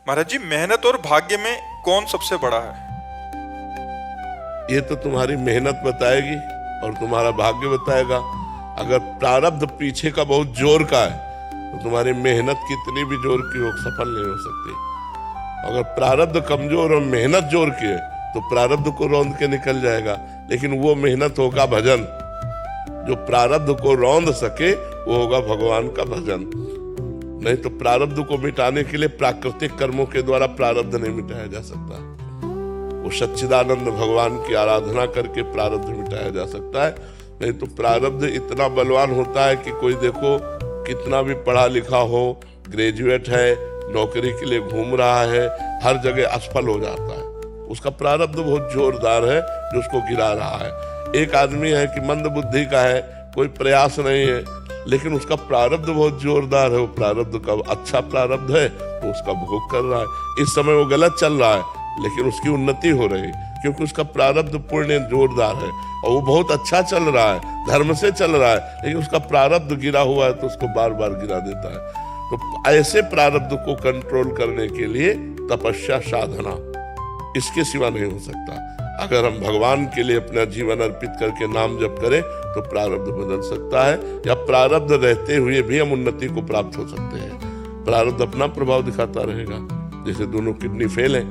महाराज जी, मेहनत और भाग्य में कौन सबसे बड़ा है? ये तो तुम्हारी मेहनत बताएगी और तुम्हारा भाग्य बताएगा। अगर प्रारब्ध पीछे का बहुत जोर का है तो तुम्हारी मेहनत कितनी भी जोर की हो सफल नहीं हो सकती। अगर प्रारब्ध कमजोर और मेहनत जोर की है तो प्रारब्ध को रौंद के निकल जाएगा, लेकिन वो मेहनत होगा भजन। जो प्रारब्ध को रौंद सके वो होगा भगवान का भजन। नहीं तो प्रारब्ध को मिटाने के लिए प्राकृतिक कर्मों के द्वारा प्रारब्ध नहीं मिटाया जा सकता। वो सच्चिदानंद भगवान की आराधना करके प्रारब्ध मिटाया जा सकता है। नहीं तो प्रारब्ध इतना बलवान होता है कि कोई देखो कितना भी पढ़ा लिखा हो, ग्रेजुएट है, नौकरी के लिए घूम रहा है, हर जगह असफल हो जाता है। उसका प्रारब्ध बहुत जोरदार है जो उसको गिरा रहा है। एक आदमी है कि मंद बुद्धि का है, कोई प्रयास नहीं है, लेकिन उसका प्रारब्ध बहुत जोरदार है। वो प्रारब्ध का अच्छा प्रारब्ध है तो उसका भोग कर रहा है। इस समय वो गलत चल रहा है लेकिन उसकी उन्नति हो रही क्योंकि उसका प्रारब्ध पुण्य जोरदार है और वो बहुत अच्छा चल रहा है, धर्म से चल रहा है, लेकिन उसका प्रारब्ध गिरा हुआ है तो उसको बार बार गिरा देता है। तो ऐसे प्रारब्ध को कंट्रोल करने के लिए तपस्या साधना, इसके सिवा नहीं हो सकता। अगर हम भगवान के लिए अपना जीवन अर्पित करके नाम जप करें तो प्रारब्ध बदल सकता है, या प्रारब्ध रहते हुए भी हम उन्नति को प्राप्त हो सकते हैं। प्रारब्ध अपना प्रभाव दिखाता रहेगा। जैसे दोनों किडनी फेल है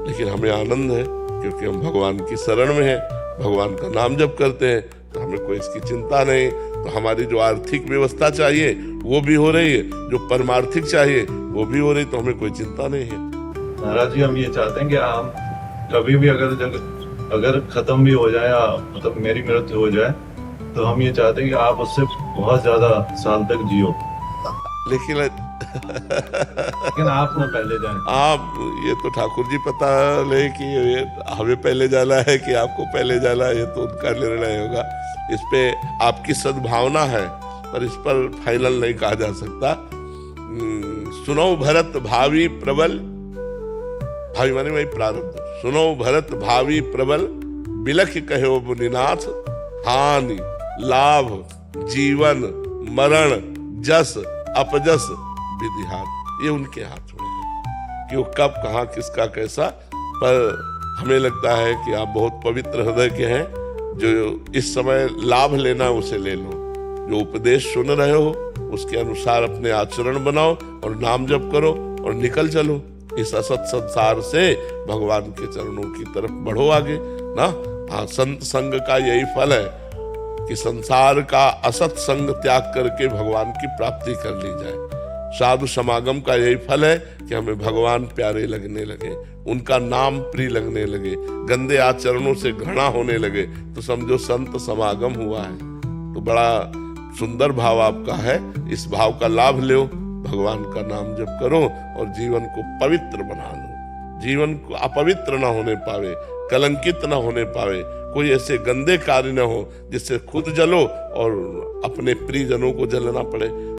लेकिन हमें आनंद है क्योंकि हम भगवान की शरण में हैं, भगवान का नाम जप करते हैं तो हमें कोई इसकी चिंता नहीं। तो हमारी जो आर्थिक व्यवस्था चाहिए वो भी हो रही है, जो परमार्थिक चाहिए वो भी हो रही, तो हमें कोई चिंता नहीं है। महाराज जी, हम ये चाहते हैं कि हम कभी भी अगर खत्म भी हो जाए, मतलब मेरी मृत्यु हो जाए, तो हम ये चाहते हैं कि आप उससे बहुत ज्यादा साल तक जियो, लेकिन आप ना पहले जाएं। आप ये तो ठाकुर जी पता ले कि ये हमें पहले जाना है कि आपको पहले जाना है, ये तो उनका निर्णय होगा। इस पे आपकी सद्भावना है पर इस पर फाइनल नहीं कहा जा सकता। सुनो भरत भावी प्रबल, भावी माने वही प्रारब्ध। सुनो भरत भावी प्रबल, बिलख कहो मुनिनाथ, हानि लाभ जीवन मरण जस अपजस विधि हाथ, ये उनके हाथ में है कि वो कब कहाँ किसका कैसा। पर हमें लगता है कि आप बहुत पवित्र हृदय के हैं। जो इस समय लाभ लेना उसे ले लो, जो उपदेश सुन रहे हो उसके अनुसार अपने आचरण बनाओ और नाम जप करो और निकल चलो इस असत संसार से भगवान के चरणों की तरफ बढ़ो आगे ना। हाँ, संत संग का यही फल है कि संसार का असत संग त्याग करके भगवान की प्राप्ति कर ली जाए। साधु समागम का यही फल है कि हमें भगवान प्यारे लगने लगे, उनका नाम प्रिय लगने लगे, गंदे आचरणों से घृणा होने लगे तो समझो संत समागम हुआ है। तो बड़ा सुंदर भाव आपका है, इस भाव का लाभ लो, भगवान का नाम जप करो और जीवन को पवित्र बना लो। जीवन को अपवित्र ना होने पावे, कलंकित ना होने पावे, कोई ऐसे गंदे कार्य न हो जिससे खुद जलो और अपने प्रियजनों को जलना पड़े।